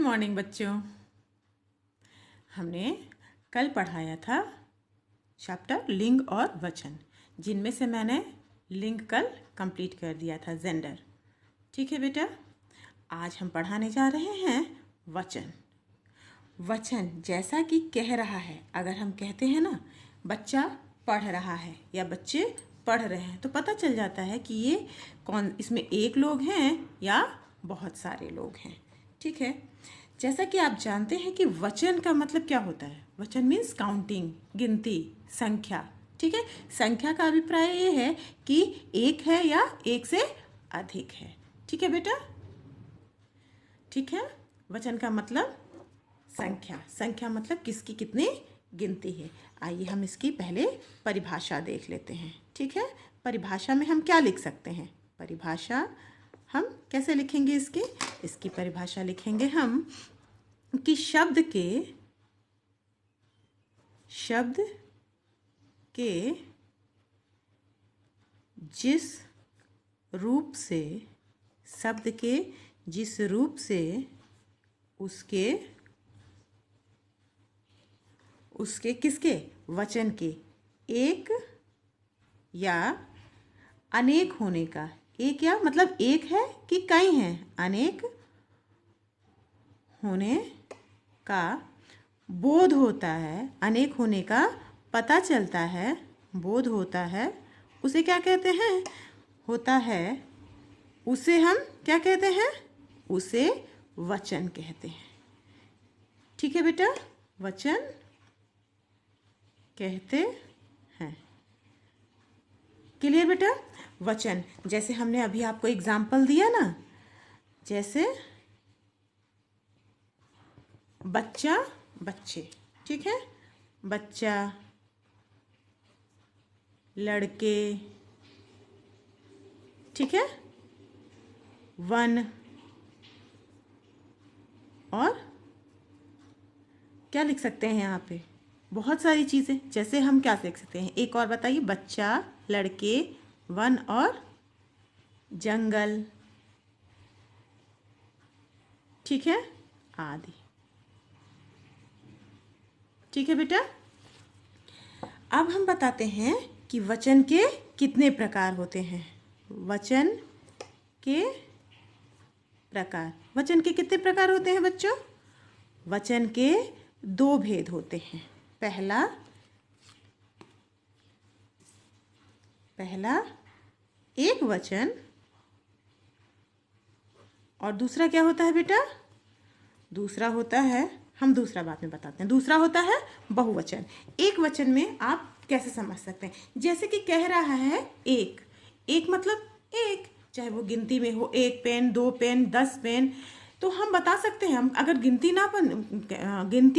Morning बच्चों। हमने कल पढ़ाया था चैप्टर लिंग और वचन, जिनमें से मैंने लिंग कल कंप्लीट कर दिया था, जेंडर। ठीक है बेटा, आज हम पढ़ाने जा रहे हैं वचन। वचन जैसा कि कह रहा है, अगर हम कहते हैं ना बच्चा पढ़ रहा है या बच्चे पढ़ रहे हैं, तो पता चल जाता है कि ये कौन, इसमें एक लोग हैं या बहुत सारे लोग हैं। ठीक है, जैसा कि आप जानते हैं कि वचन का मतलब क्या होता है। वचन मीन्स काउंटिंग, गिनती, संख्या। ठीक है, संख्या का अभिप्राय ये है कि एक है या एक से अधिक है। ठीक है बेटा, ठीक है। वचन का मतलब संख्या, संख्या मतलब किसकी कितनी गिनती है। आइए हम इसकी पहले परिभाषा देख लेते हैं। ठीक है, परिभाषा में हम क्या लिख सकते हैं। परिभाषा हम कैसे लिखेंगे, इसकी परिभाषा लिखेंगे हम कि शब्द के जिस रूप से, शब्द के जिस रूप से उसके किसके, वचन के एक या अनेक होने का, एक या मतलब एक है कि कई हैं, अनेक होने का बोध होता है, अनेक होने का पता चलता है, बोध होता है, उसे क्या कहते हैं, होता है, उसे हम क्या कहते हैं, उसे वचन कहते हैं। ठीक है बेटा, वचन कहते हैं। क्लियर बेटा। वचन जैसे हमने अभी आपको एग्जाम्पल दिया ना, जैसे बच्चा, बच्चे। ठीक है, बच्चा, लड़के। ठीक है, वन, और क्या लिख सकते हैं यहाँ पे, बहुत सारी चीज़ें। जैसे हम क्या लिख सकते हैं, एक और बताइए, बच्चा, लड़के, वन और जंगल। ठीक है, आदि। ठीक है बेटा, अब हम बताते हैं कि वचन के कितने प्रकार होते हैं। वचन के प्रकार, वचन के कितने प्रकार होते हैं बच्चों। वचन के दो भेद होते हैं। पहला एक वचन, और दूसरा क्या होता है बेटा, दूसरा होता है, हम दूसरा बाद में बताते हैं, दूसरा होता है बहुवचन। एक वचन में आप कैसे समझ सकते हैं, जैसे कि कह रहा है एक, एक मतलब एक, चाहे वो गिनती में हो, एक पेन, दो पेन, 10 पेन, तो हम बता सकते हैं। हम अगर गिनती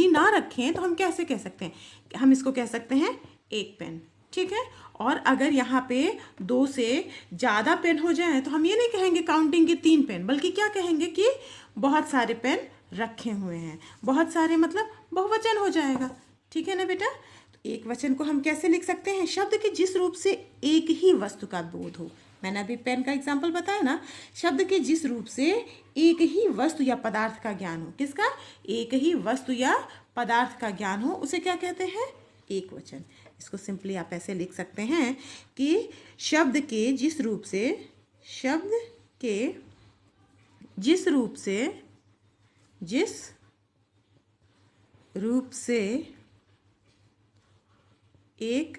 ना रखें तो हम कैसे कह सकते हैं, हम इसको कह सकते हैं एक पेन। ठीक है, और अगर यहाँ पे 2 से ज़्यादा पेन हो जाए तो हम ये नहीं कहेंगे काउंटिंग के 3 पेन, बल्कि क्या कहेंगे कि बहुत सारे पेन रखे हुए हैं। बहुत सारे मतलब बहुवचन हो जाएगा। ठीक है ना बेटा। तो एक वचन को हम कैसे लिख सकते हैं, शब्द के जिस रूप से एक ही वस्तु का बोध हो। मैंने अभी पेन का एग्जाम्पल बताया ना, शब्द के जिस रूप से एक ही वस्तु या पदार्थ का ज्ञान हो, किसका, एक ही वस्तु या पदार्थ का ज्ञान हो, उसे क्या कहते हैं, एक वचन। इसको सिंपली आप ऐसे लिख सकते हैं कि शब्द के जिस रूप से, शब्द के जिस रूप से एक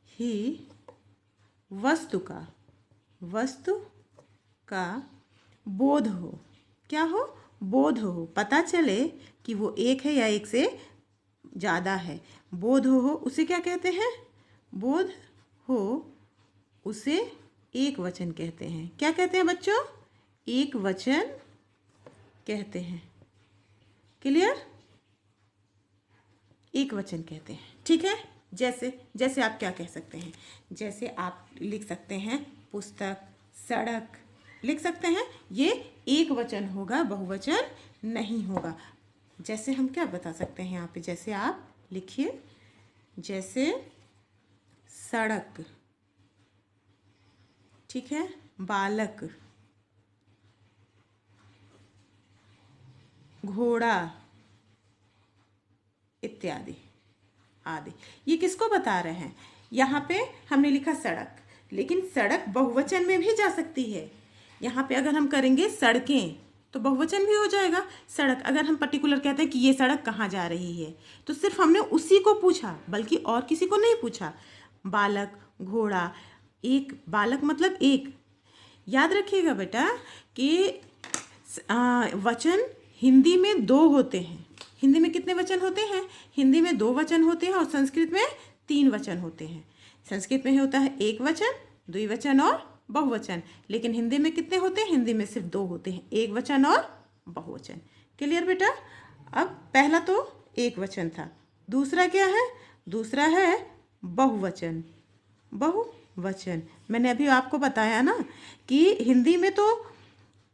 ही वस्तु का बोध हो, क्या हो, बोध हो, पता चले कि वो एक है या एक से ज़्यादा है, बोध हो, उसे क्या कहते हैं, बोध हो, उसे एक वचन कहते हैं। क्या कहते हैं बच्चों, एक वचन कहते हैं। क्लियर, एक वचन कहते हैं। ठीक है, जैसे आप क्या कह सकते हैं, जैसे आप लिख सकते हैं पुस्तक, सड़क, लिख सकते हैं, ये एक वचन होगा, बहुवचन नहीं होगा। जैसे हम क्या बता सकते हैं यहाँ पे, जैसे आप लिखिए, जैसे सड़क, ठीक है, बालक, घोड़ा इत्यादि आदि। ये किसको बता रहे हैं? यहाँ पे हमने लिखा सड़क, लेकिन सड़क बहुवचन में भी जा सकती है। यहाँ पे अगर हम करेंगे सड़कें तो बहुवचन भी हो जाएगा। सड़क, अगर हम पर्टिकुलर कहते हैं कि ये सड़क कहाँ जा रही है, तो सिर्फ हमने उसी को पूछा, बल्कि और किसी को नहीं पूछा। बालक, घोड़ा, एक, बालक मतलब एक। याद रखिएगा बेटा कि वचन हिंदी में दो होते हैं। हिंदी में कितने वचन होते हैं? हिंदी में दो वचन होते हैं और संस्कृत में तीन वचन होते हैं। संस्कृत में होता है एक वचन, द्विवचन और बहुवचन, लेकिन हिंदी में कितने होते हैं? हिंदी में सिर्फ दो होते हैं, एक वचन और बहुवचन। क्लियर बेटा? अब पहला तो एक वचन था, दूसरा क्या है? दूसरा है बहुवचन। बहुवचन मैंने अभी आपको बताया ना कि हिंदी में तो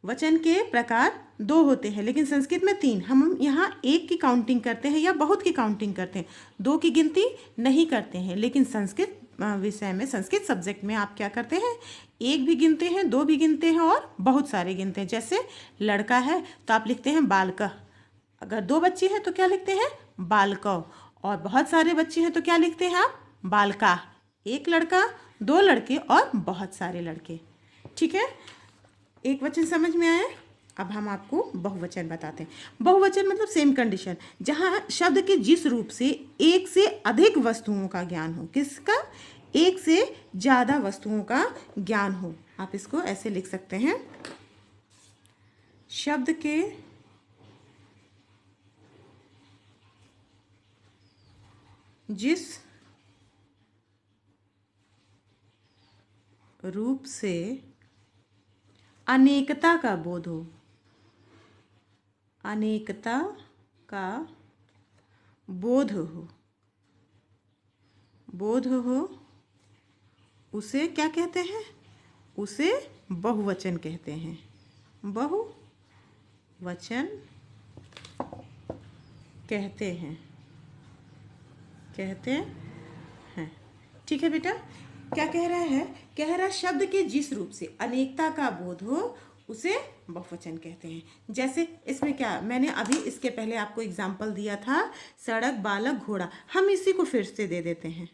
वचन के प्रकार दो होते हैं, लेकिन संस्कृत में तीन। हम यहाँ एक की काउंटिंग करते हैं या बहुत की काउंटिंग करते हैं, दो की गिनती नहीं करते हैं। लेकिन संस्कृत विषय में, संस्कृत सब्जेक्ट में आप क्या करते हैं? एक भी गिनते हैं, दो भी गिनते हैं और बहुत सारे गिनते हैं। जैसे लड़का है तो आप लिखते हैं बालका, अगर दो बच्चे हैं तो क्या लिखते हैं? बालकौ, और बहुत सारे बच्चे हैं तो क्या लिखते हैं आप? बालका। एक लड़का, दो लड़के और बहुत सारे लड़के। ठीक है, एक वचन समझ में आया? अब हम आपको बहुवचन बताते हैं। बहुवचन मतलब सेम कंडीशन, जहाँ शब्द के जिस रूप से एक से अधिक वस्तुओं का ज्ञान हो। किसका? एक से ज़्यादा वस्तुओं का ज्ञान हो। आप इसको ऐसे लिख सकते हैं, शब्द के जिस रूप से अनेकता का बोध हो, अनेकता का बोध हो, बोध हो, उसे क्या कहते हैं? उसे बहुवचन कहते हैं। बहुवचन कहते हैं, कहते हैं। ठीक है बेटा, क्या कह रहा है? कह रहा शब्द के जिस रूप से अनेकता का बोध हो उसे बहुवचन कहते हैं। जैसे इसमें क्या, मैंने अभी इसके पहले आपको एग्जाम्पल दिया था, सड़क, बालक, घोड़ा। हम इसी को फिर से दे देते हैं।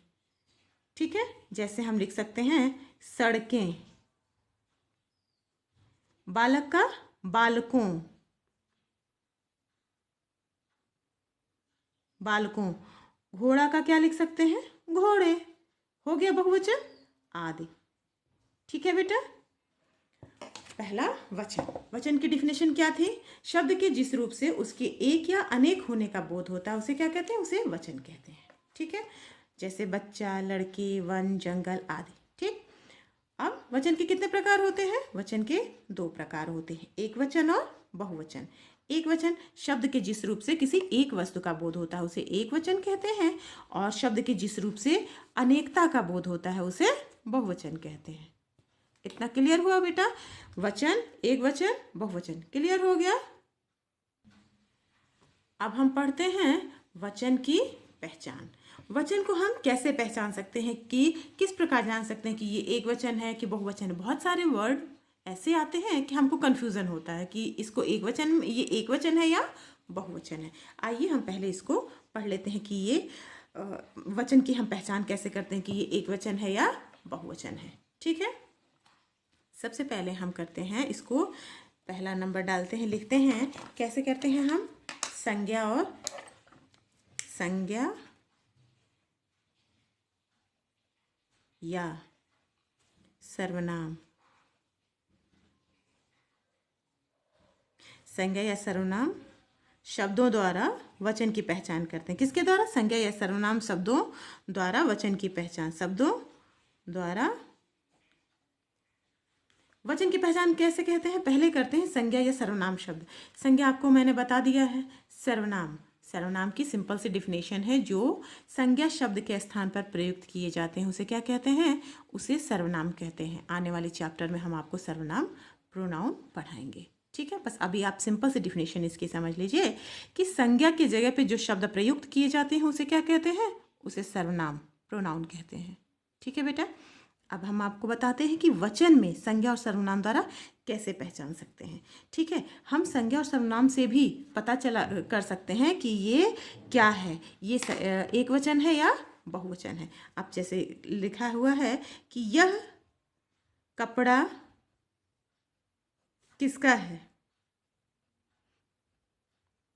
ठीक है, जैसे हम लिख सकते हैं सड़कें, बालक का बालकों, बालकों। घोड़ा का क्या लिख सकते हैं? घोड़े। हो गया बहुवचन आदि। ठीक है बेटा, पहला वचन। वचन की डिफिनेशन क्या थी? शब्द के जिस रूप से उसके एक या अनेक होने का बोध होता है उसे क्या कहते हैं? उसे वचन कहते हैं। ठीक है, जैसे बच्चा, लड़की, वन, जंगल आदि। ठीक, अब वचन के कितने प्रकार होते हैं? वचन के दो प्रकार होते हैं, एक वचन और बहुवचन। एक वचन शब्द के जिस रूप से किसी एक वस्तु का बोध होता है उसे एक वचन कहते हैं, और शब्द के जिस रूप से अनेकता का बोध होता है उसे बहुवचन कहते हैं। इतना क्लियर हुआ बेटा? वचन, एक वचन, बहुवचन, क्लियर हो गया? अब हम पढ़ते हैं वचन की पहचान। वचन को हम कैसे पहचान सकते हैं, कि किस प्रकार जान सकते हैं कि ये एक वचन है कि बहुवचन है? बहुत सारे वर्ड ऐसे आते हैं कि हमको कन्फ्यूज़न होता है कि इसको एक वचन, ये एक वचन है या बहुवचन है। आइए हम पहले इसको पढ़ लेते हैं कि ये वचन की हम पहचान कैसे करते हैं कि ये एक वचन है या बहुवचन है। ठीक है, सबसे पहले हम करते हैं इसको, पहला नंबर डालते हैं, लिखते हैं। कैसे करते हैं हम? संज्ञा और संज्ञा या सर्वनाम। संज्ञा या सर्वनाम शब्दों द्वारा वचन की पहचान करते हैं। किसके द्वारा? संज्ञा या सर्वनाम शब्दों द्वारा वचन की पहचान। शब्दों द्वारा वचन की पहचान कैसे कहते हैं? पहले करते हैं संज्ञा या सर्वनाम शब्द। संज्ञा आपको मैंने बता दिया है। सर्वनाम, सर्वनाम की सिंपल सी डिफिनेशन है, जो संज्ञा शब्द के स्थान पर प्रयुक्त किए जाते हैं उसे क्या कहते हैं? उसे सर्वनाम कहते हैं। आने वाले चैप्टर में हम आपको सर्वनाम, प्रोनाउन पढ़ाएंगे। ठीक है, बस अभी आप सिंपल सी डिफिनेशन इसकी समझ लीजिए कि संज्ञा की जगह पे जो शब्द प्रयुक्त किए जाते हैं उसे क्या कहते हैं? उसे सर्वनाम, प्रोनाउन कहते हैं। ठीक है बेटा, अब हम आपको बताते हैं कि वचन में संज्ञा और सर्वनाम द्वारा कैसे पहचान सकते हैं। ठीक है, हम संज्ञा और सर्वनाम से भी पता चला कर सकते हैं कि ये क्या है, ये एक वचन है या बहुवचन है। अब जैसे लिखा हुआ है कि यह कपड़ा किसका है,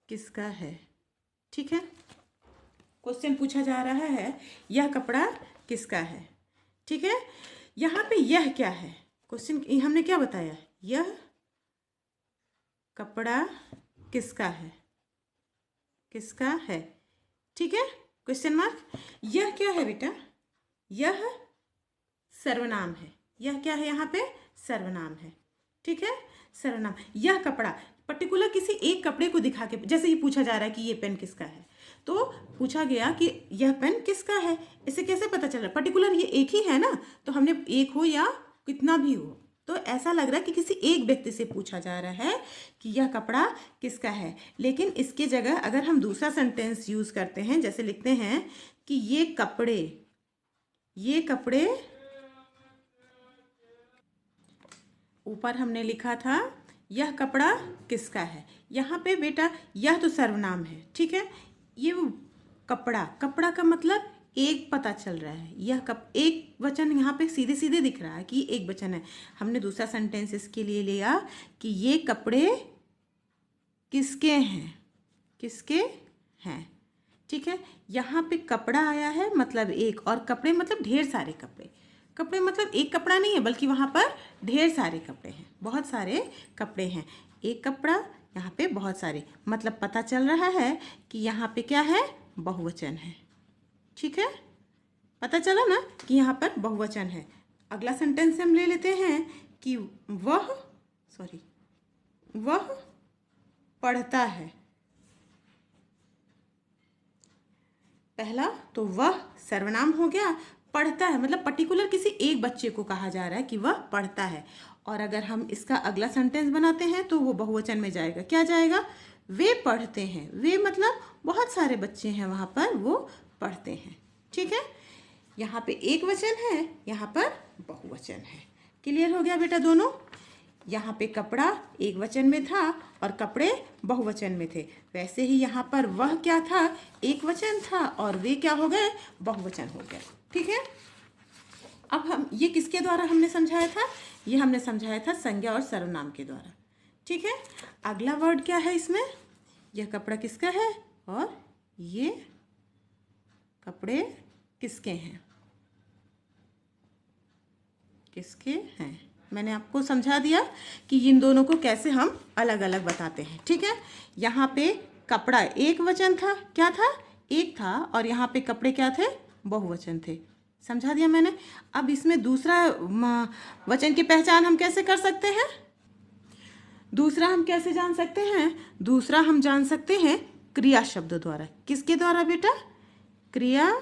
किसका है। ठीक है, क्वेश्चन पूछा जा रहा है यह कपड़ा किसका है। ठीक है, यहाँ पे यह क्या है, क्वेश्चन हमने क्या बताया, यह कपड़ा किसका है, किसका है। ठीक है, क्वेश्चन मार्क। यह क्या है बेटा, यह सर्वनाम है, यह क्या है, यहाँ पे सर्वनाम है। ठीक है, सर्वनाम। यह कपड़ा पर्टिकुलर किसी एक कपड़े को दिखा के, जैसे ये पूछा जा रहा है कि ये पेन किसका है, तो पूछा गया कि यह पेन किसका है, इसे कैसे पता चल रहा है, पर्टिकुलर ये एक ही है ना, तो हमने एक हो या कितना भी हो, तो ऐसा लग रहा है कि किसी एक व्यक्ति से पूछा जा रहा है कि यह कपड़ा किसका है। लेकिन इसके जगह अगर हम दूसरा सेंटेंस यूज करते हैं, जैसे लिखते हैं कि ये कपड़े ऊपर हमने लिखा था यह कपड़ा किसका है, यहाँ पे बेटा यह तो सर्वनाम है। ठीक है, ये कपड़ा, कपड़ा का मतलब एक पता चल रहा है, यह एक वचन यहाँ पे सीधे सीधे दिख रहा है कि एक वचन है। हमने दूसरा सेंटेंस इसके लिए लिया कि ये कपड़े किसके हैं, किसके हैं। ठीक है, यहाँ पे कपड़ा आया है मतलब एक, और कपड़े मतलब ढेर सारे कपड़े, कपड़े मतलब एक कपड़ा नहीं है बल्कि वहाँ पर ढेर सारे कपड़े हैं, बहुत सारे कपड़े हैं। एक कपड़ा, यहाँ पे बहुत सारे, मतलब पता चल रहा है कि यहाँ पे क्या है, बहुवचन है। ठीक है, पता चला ना कि यहाँ पर बहुवचन है। अगला सेंटेंस हम ले लेते हैं कि वह पढ़ता है। पहला तो वह सर्वनाम हो गया, पढ़ता है मतलब पर्टिकुलर किसी एक बच्चे को कहा जा रहा है कि वह पढ़ता है। और अगर हम इसका अगला सेंटेंस बनाते हैं तो वो बहुवचन में जाएगा, क्या जाएगा, वे पढ़ते हैं। वे मतलब बहुत सारे बच्चे हैं वहाँ पर, वो पढ़ते हैं। ठीक है, यहाँ पे एक वचन है, यहाँ पर बहुवचन है। क्लियर हो गया बेटा दोनों। यहाँ पे कपड़ा एक वचन में था और कपड़े बहुवचन में थे, वैसे ही यहाँ पर वह क्या था, एक वचन था और वे क्या हो गए, बहुवचन हो गए। ठीक है, अब हम ये किसके द्वारा हमने समझाया था, ये हमने समझाया था संज्ञा और सर्वनाम के द्वारा। ठीक है, अगला वर्ड क्या है इसमें, यह कपड़ा किसका है और ये कपड़े किसके हैं, किसके हैं। मैंने आपको समझा दिया कि इन दोनों को कैसे हम अलग अलग बताते हैं। ठीक है, यहाँ पे कपड़ा एक वचन था, क्या था, एक था, और यहाँ पे कपड़े क्या थे, बहुवचन थे। समझा दिया मैंने। अब इसमें दूसरा वचन की पहचान हम कैसे कर सकते हैं, दूसरा हम कैसे जान सकते हैं, दूसरा हम जान सकते हैं क्रिया शब्दों द्वारा। किसके द्वारा बेटा, क्रिया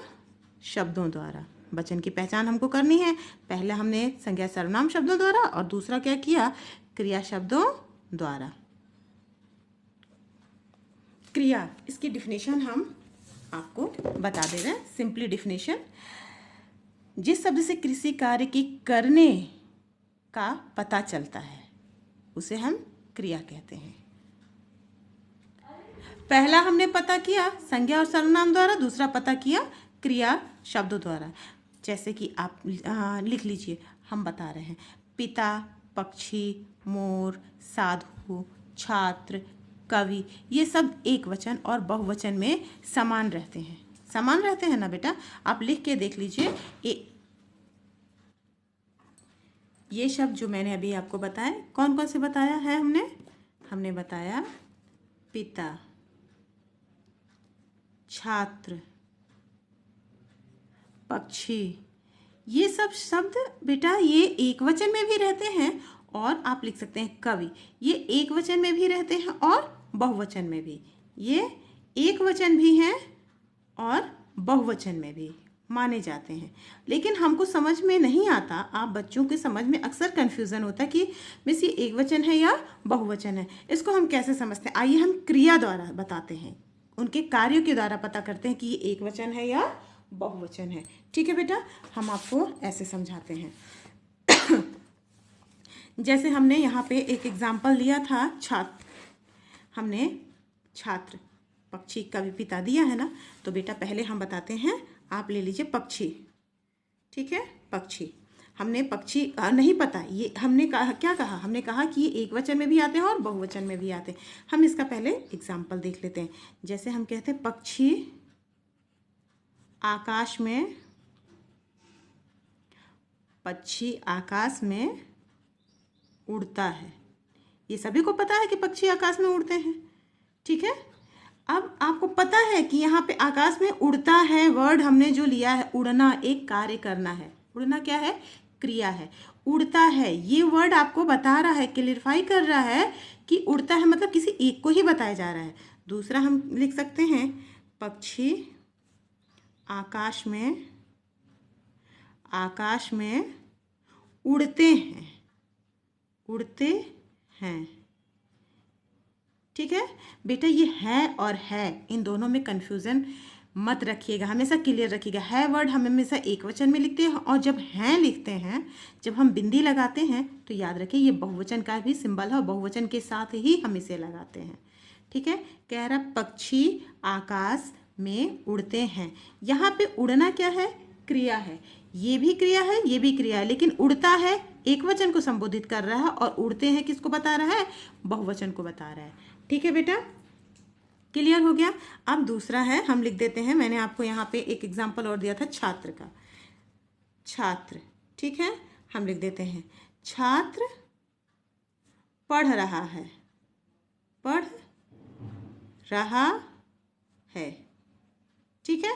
शब्दों द्वारा। वचन की पहचान हमको करनी है, पहले हमने संज्ञा सर्वनाम शब्दों द्वारा और दूसरा क्या किया, क्रिया शब्दों द्वारा। क्रिया, इसकी डिफिनेशन हम आपको बता दे रहे हैं, सिंपली डिफिनेशन, जिस शब्द से किसी कार्य की करने का पता चलता है उसे हम क्रिया कहते हैं। पहला हमने पता किया संज्ञा और सर्वनाम द्वारा, दूसरा पता किया क्रिया शब्दों द्वारा। जैसे कि आप लिख लीजिए, हम बता रहे हैं पिता, पक्षी, मोर, साधु, छात्र, कवि, ये सब एक वचन और बहुवचन में समान रहते हैं। समान रहते हैं ना बेटा, आप लिख के देख लीजिए। ये शब्द जो मैंने अभी आपको बताया, कौन कौन से बताया है हमने बताया पिता, छात्र, पक्षी, ये सब शब्द बेटा ये एक वचन में भी रहते हैं, और आप लिख सकते हैं कवि, ये एक वचन में भी रहते हैं और बहुवचन में भी। ये एक वचन भी हैं और बहुवचन में भी माने जाते हैं। लेकिन हमको समझ में नहीं आता, आप बच्चों के समझ में अक्सर कन्फ्यूज़न होता है कि मिस ये एक वचन है या बहुवचन है, इसको हम कैसे समझते हैं। आइए हम क्रिया द्वारा बताते हैं, उनके कार्यों के द्वारा पता करते हैं कि ये एक वचन है या बहुवचन है। ठीक है बेटा, हम आपको ऐसे समझाते हैं। जैसे हमने यहाँ पे एक एग्जाम्पल लिया था छात्र, हमने छात्र पक्षी का भी पिता दिया है ना, तो बेटा पहले हम बताते हैं, आप ले लीजिए पक्षी। ठीक है, पक्षी हमने पक्षी नहीं पता, ये हमने कहा, क्या कहा, हमने कहा कि ये एक वचन में भी आते हैं और बहुवचन में भी आते हैं। हम इसका पहले एग्जाम्पल देख लेते हैं। जैसे हम कहते हैं पक्षी आकाश में, पक्षी आकाश में उड़ता है। ये सभी को पता है कि पक्षी आकाश में उड़ते हैं। ठीक है, अब आपको पता है कि यहाँ पे आकाश में उड़ता है वर्ड हमने जो लिया है, उड़ना एक कार्य करना है। उड़ना क्या है, क्रिया है। उड़ता है ये वर्ड आपको बता रहा है, क्लियरफाई कर रहा है कि उड़ता है मतलब किसी एक को ही बताया जा रहा है। दूसरा हम लिख सकते हैं पक्षी आकाश में उड़ते हैं, उड़ते हैं। ठीक है बेटा, ये है और है इन दोनों में कंफ्यूजन मत रखिएगा, हमेशा क्लियर रखिएगा। है वर्ड हम हमेशा एक वचन में लिखते हैं, और जब हैं लिखते हैं, जब हम बिंदी लगाते हैं, तो याद रखिए ये बहुवचन का भी सिंबल है और बहुवचन के साथ ही हम इसे लगाते हैं। ठीक है, कह रहा पक्षी आकाश में उड़ते हैं। यहाँ पे उड़ना क्या है, क्रिया है। ये भी क्रिया है, ये भी क्रिया है, लेकिन उड़ता है एक वचन को संबोधित कर रहा है और उड़ते हैं किसको बता रहा है, बहुवचन को बता रहा है। ठीक है बेटा, क्लियर हो गया। अब दूसरा है, हम लिख देते हैं, मैंने आपको यहाँ पे एक एग्जाम्पल और दिया था छात्र का, छात्र। ठीक है, हम लिख देते हैं छात्र पढ़ रहा है, पढ़ रहा है। ठीक है,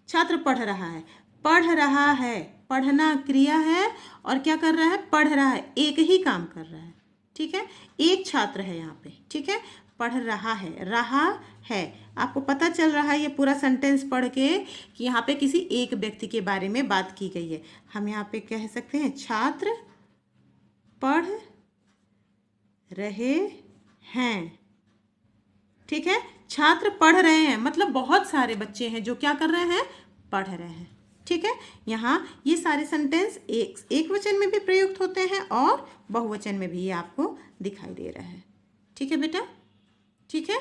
छात्र पढ़ रहा है, पढ़ रहा है, पढ़ना क्रिया है और क्या कर रहा है, पढ़ रहा है, एक ही काम कर रहा है। ठीक है, एक छात्र है यहाँ पे। ठीक है, पढ़ रहा है, रहा है, आपको पता चल रहा है ये पूरा सेंटेंस पढ़ के कि यहाँ पे किसी एक व्यक्ति के बारे में बात की गई है। हम यहाँ पे कह सकते हैं छात्र पढ़ रहे हैं। ठीक है, छात्र पढ़ रहे हैं मतलब बहुत सारे बच्चे हैं जो क्या कर रहे हैं, पढ़ रहे हैं। ठीक है, यहाँ ये सारे सेंटेंस एक वचन में भी प्रयुक्त होते हैं और बहुवचन में भी ये आपको दिखाई दे रहा है। ठीक है बेटा, ठीक है,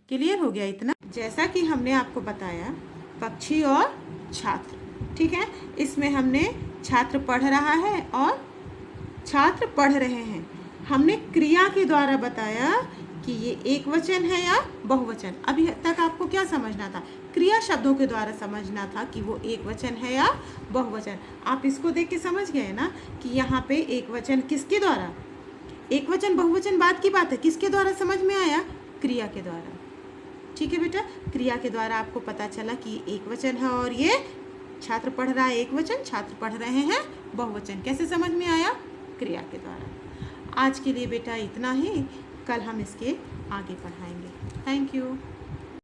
क्लियर हो गया इतना। जैसा कि हमने आपको बताया पक्षी और छात्र। ठीक है, इसमें हमने छात्र पढ़ रहा है और छात्र पढ़ रहे हैं, हमने क्रिया के द्वारा बताया कि ये एक वचन है या बहुवचन। अभी तक आपको क्या समझना था, क्रिया शब्दों के द्वारा समझना था कि वो एक वचन है या बहुवचन। आप इसको देख के समझ गए ना कि यहाँ पे एक वचन किसके द्वारा, एक वचन बहुवचन बात की बात है, किसके द्वारा समझ में आया, क्रिया के द्वारा। ठीक है बेटा, क्रिया के द्वारा आपको पता चला कि एक वचन है और ये छात्र पढ़ रहा है एक वचन, छात्र पढ़ रहे हैं बहुवचन। कैसे समझ में आया, क्रिया के द्वारा। आज के लिए बेटा इतना ही, कल हम इसके आगे पढ़ाएंगे। Thank you.